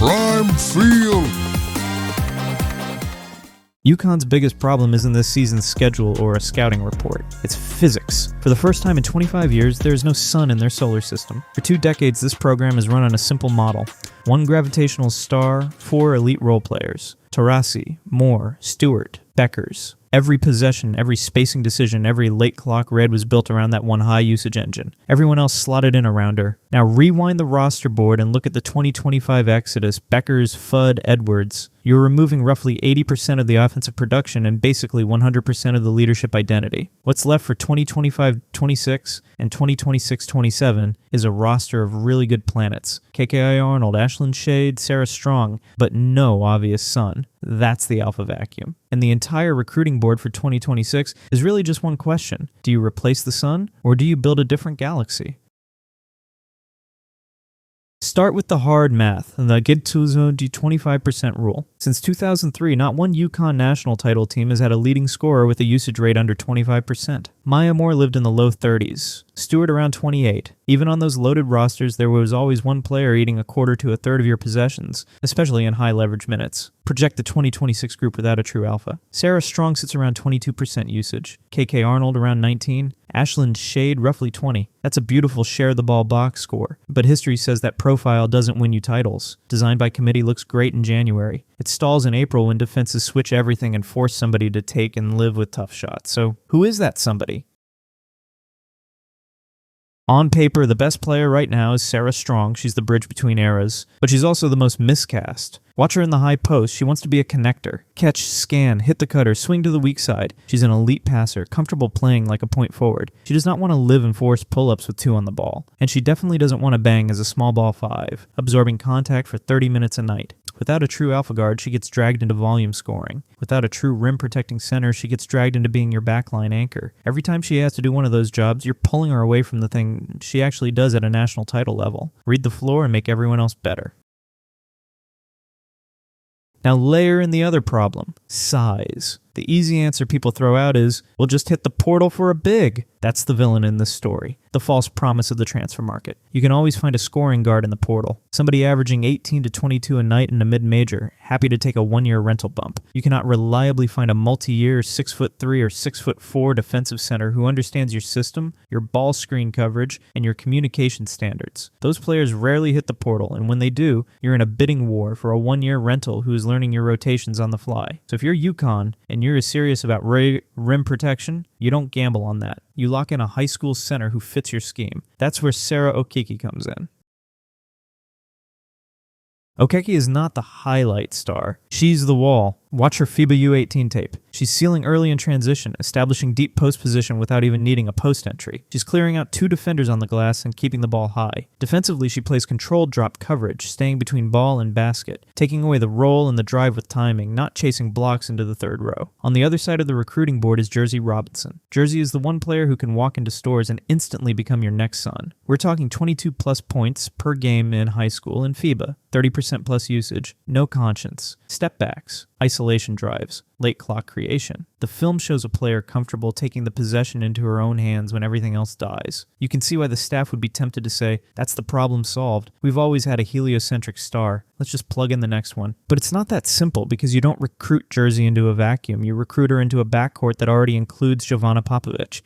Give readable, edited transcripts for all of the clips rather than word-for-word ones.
Prime Field. UConn's biggest problem isn't this season's schedule or a scouting report. It's physics. For the first time in 25 years, there is no sun in their solar system. For 2 decades, this program is run on a simple model. 1 gravitational star, 4 elite role players. Taurasi, Moore, Stewart, Bueckers. Every possession, every spacing decision, every late clock red was built around that one high-usage engine. Everyone else slotted in around her. Now rewind the roster board and look at the 2025 exodus, Bueckers, Fudd, Edwards. You're removing roughly 80% of the offensive production and basically 100% of the leadership identity. What's left for 2025-26 and 2026-27 is a roster of really good planets. KK Arnold, Ashlyn Shade, Sarah Strong, but no obvious sun. That's the alpha vacuum. And the entire recruiting board for 2026 is really just one question. Do you replace the sun, or do you build a different galaxy? Start with the hard math, the get to the 25% rule. Since 2003, not one UConn national title team has had a leading scorer with a usage rate under 25%. Maya Moore lived in the low 30s, Stewart around 28. Even on those loaded rosters, there was always one player eating a quarter to a third of your possessions, especially in high leverage minutes. Project the 2026 group without a true alpha. Sarah Strong sits around 22% usage, KK Arnold around 19, Ashlyn Shade roughly 20. That's a beautiful share the ball box score, but history says that profile doesn't win you titles. Designed by committee looks great in January. It stalls in April when defenses switch everything and force somebody to take and live with tough shots. So who is that somebody? On paper, the best player right now is Sarah Strong. She's the bridge between eras, but she's also the most miscast. Watch her in the high post. She wants to be a connector. Catch, scan, hit the cutter, swing to the weak side. She's an elite passer, comfortable playing like a point forward. She does not want to live and force pull-ups with 2 on the ball. And she definitely doesn't want to bang as a small ball 5, absorbing contact for 30 minutes a night. Without a true alpha guard, she gets dragged into volume scoring. Without a true rim-protecting center, she gets dragged into being your backline anchor. Every time she has to do one of those jobs, you're pulling her away from the thing she actually does at a national title level. Read the floor and make everyone else better. Now layer in the other problem, size. The easy answer people throw out is, we'll just hit the portal for a big. That's the villain in this story, the false promise of the transfer market. You can always find a scoring guard in the portal, somebody averaging 18 to 22 a night in a mid-major, happy to take a 1-year rental bump. You cannot reliably find a multi-year 6'3" or 6'4" defensive center who understands your system, your ball screen coverage, and your communication standards. Those players rarely hit the portal, and when they do, you're in a bidding war for a 1-year rental who is learning your rotations on the fly. So if you're UConn and you're serious about rim protection, you don't gamble on that. You lock in a high school center who fits your scheme. That's where Sarah Okeke comes in. Okeke is not the highlight star. She's the wall. Watch her FIBA U18 tape. She's sealing early in transition, establishing deep post position without even needing a post entry. She's clearing out 2 defenders on the glass and keeping the ball high. Defensively, she plays controlled drop coverage, staying between ball and basket, taking away the roll and the drive with timing, not chasing blocks into the 3rd row. On the other side of the recruiting board is Jerzy Robinson. Jerzy is the one player who can walk into stores and instantly become your next son. We're talking 22 plus points per game in high school in FIBA, 30% plus usage, no conscience, step backs, isolation drives, late clock creation. The film shows a player comfortable taking the possession into her own hands when everything else dies. You can see why the staff would be tempted to say, that's the problem solved. We've always had a heliocentric star. Let's just plug in the next one. But it's not that simple because you don't recruit Jerzy into a vacuum. You recruit her into a backcourt that already includes Jovana Popovic.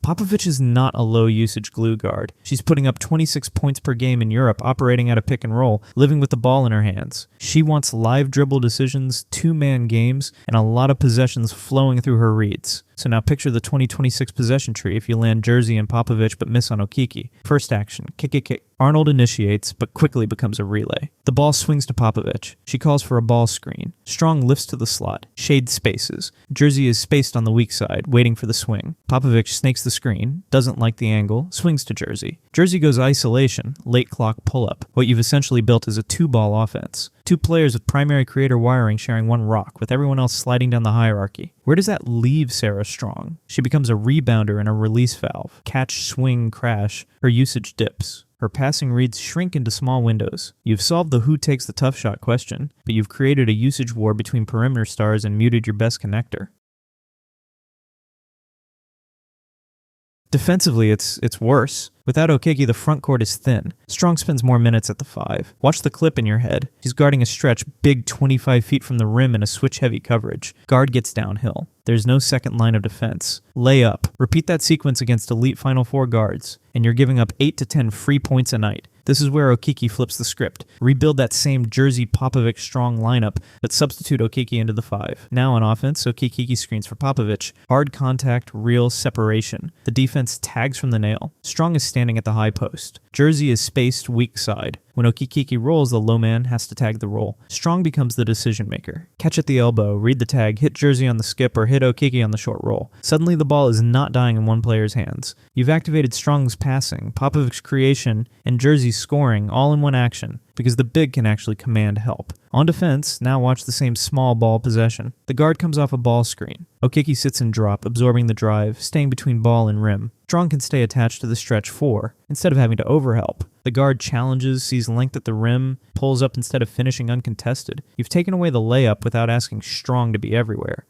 Popovic is not a low-usage glue guard. She's putting up 26 points per game in Europe, operating at a pick and roll, living with the ball in her hands. She wants live dribble decisions, 2-man games, and a lot of possessions flowing through her reads. So now picture the 2026 possession tree if you land Jerzy and Popovic but miss on Okeke. First action, kick. Arnold initiates, but quickly becomes a relay. The ball swings to Popovic. She calls for a ball screen. Strong lifts to the slot. Shade spaces. Jerzy is spaced on the weak side, waiting for the swing. Popovic snakes the screen, doesn't like the angle, swings to Jerzy. Jerzy goes isolation, late clock pull-up. What you've essentially built is a 2-ball offense. 2 players with primary creator wiring sharing 1 rock, with everyone else sliding down the hierarchy. Where does that leave Sarah Strong? She becomes a rebounder and a release valve. Catch, swing, crash. Her usage dips. Her passing reads shrink into small windows. You've solved the who takes the tough shot question, but you've created a usage war between perimeter stars and muted your best connector. Defensively, it's worse. Without Okeke, the front court is thin. Strong spends more minutes at the 5. Watch the clip in your head. She's guarding a stretch big 25 feet from the rim in a switch-heavy coverage. Guard gets downhill. There's no second line of defense. Lay up. Repeat that sequence against elite Final Four guards, and you're giving up 8 to 10 free points a night. This is where Okeke flips the script. Rebuild that same Jerzy Popovich strong lineup, but substitute Okeke into the 5. Now on offense, Okeke screens for Popovich. Hard contact, real separation. The defense tags from the nail. Strong is standing at the high post. Jerzy is spaced weak side. When Okeke rolls, the low man has to tag the roll. Strong becomes the decision maker. Catch at the elbow, read the tag, hit Jerzy on the skip, or hit Okeke on the short roll. Suddenly the ball is not dying in one player's hands. You've activated Strong's passing, Popovich's creation, and Jerzy's scoring all in one action, because the big can actually command help. On defense, now watch the same small ball possession. The guard comes off a ball screen. Okeke sits in drop, absorbing the drive, staying between ball and rim. Strong can stay attached to the stretch 4, instead of having to overhelp. The guard challenges, sees length at the rim, pulls up instead of finishing uncontested. You've taken away the layup without asking Strong to be everywhere.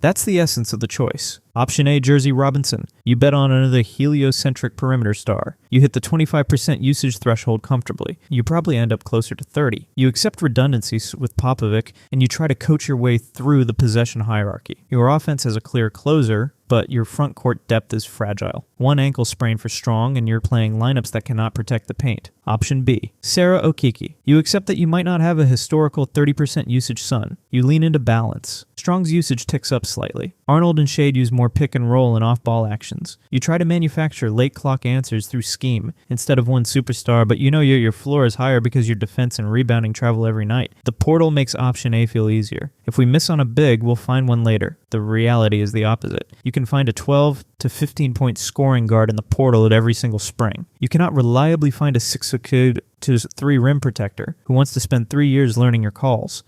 That's the essence of the choice. Option A, Jerzy Robinson. You bet on another heliocentric perimeter star. You hit the 25% usage threshold comfortably. You probably end up closer to 30. You accept redundancy with Popovich, and you try to coach your way through the possession hierarchy. Your offense has a clear closer, but your front court depth is fragile. One ankle sprain for Strong, and you're playing lineups that cannot protect the paint. Option B, Sarah Okeke. You accept that you might not have a historical 30% usage son. You lean into balance. Strong's usage ticks up slightly. Arnold and Shade use more pick and roll and off-ball actions. You try to manufacture late clock answers through scheme instead of one superstar, but you know your floor is higher because your defense and rebounding travel every night. The portal makes option A feel easier. If we miss on a big, we'll find one later. The reality is the opposite. You can find a 12 to 15 point scoring guard in the portal at every single spring. You cannot reliably find a 6'3" rim protector who wants to spend 3 years learning your calls.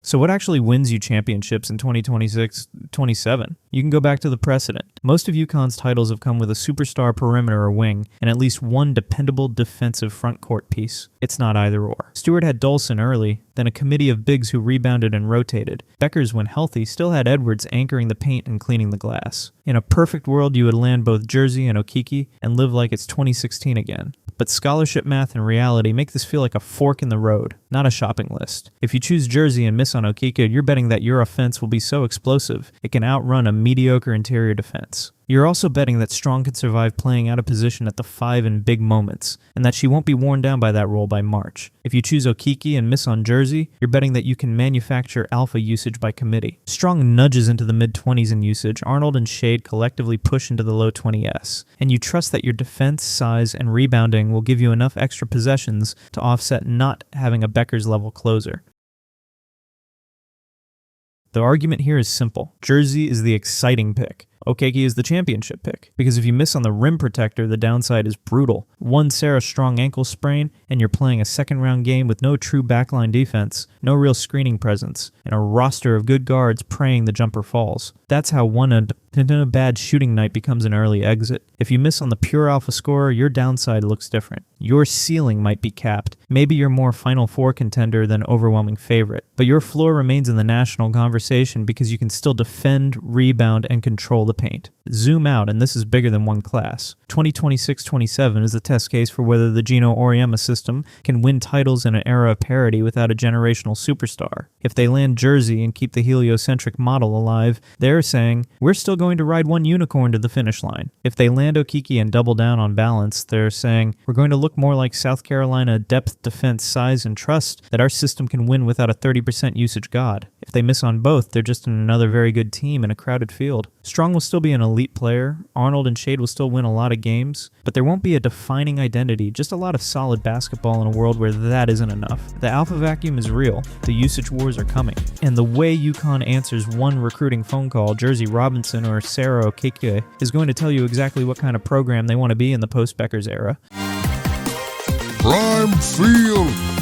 So what actually wins you championships in 2026-27? You can go back to the precedent. Most of UConn's titles have come with a superstar perimeter or wing and at least one dependable defensive front court piece. It's not either or. Stewart had Dolson early, then a committee of bigs who rebounded and rotated. Bueckers, when healthy, still had Edwards anchoring the paint and cleaning the glass. In a perfect world, you would land both Jerzy and Okeke and live like it's 2016 again. But scholarship, math, and reality make this feel like a fork in the road, not a shopping list. If you choose Jerzy and miss on Okeke, you're betting that your offense will be so explosive it can outrun a mediocre interior defense. You're also betting that Strong can survive playing out of position at the 5 in big moments, and that she won't be worn down by that role by March. If you choose Okeke and miss on Jerzy, you're betting that you can manufacture alpha usage by committee. Strong nudges into the mid-20s in usage, Arnold and Shade collectively push into the low 20s, and you trust that your defense, size, and rebounding will give you enough extra possessions to offset not having a Bueckers-level closer. The argument here is simple. Jerzy is the exciting pick. Okeke is the championship pick, because if you miss on the rim protector, the downside is brutal. One Sarah Strong ankle sprain, and you're playing a second-round game with no true backline defense, no real screening presence, and a roster of good guards praying the jumper falls. That's how a bad shooting night becomes an early exit. If you miss on the pure alpha scorer, your downside looks different. Your ceiling might be capped. Maybe you're more Final Four contender than overwhelming favorite, but your floor remains in the national conversation because you can still defend, rebound, and control the paint. Zoom out, and this is bigger than one class. 2026-27 is the test case for whether the Geno Auriemma system can win titles in an era of parity without a generational superstar. If they land Jerzy and keep the heliocentric model alive, they're saying, we're still going to ride one unicorn to the finish line. If they land Okeke and double down on balance, they're saying, we're going to look more like South Carolina depth, defense, size, and trust that our system can win without a 30% usage god. If they miss on both, they're just another very good team in a crowded field. Strong will still be an elite player, Arnold and Shade will still win a lot of games, but there won't be a defining identity, just a lot of solid basketball in a world where that isn't enough. The alpha vacuum is real, the usage wars are coming, and the way UConn answers one recruiting phone call, Jerzy Robinson or Sarah Okeke, is going to tell you exactly what kind of program they want to be in the post-Bueckers era. Prime Field!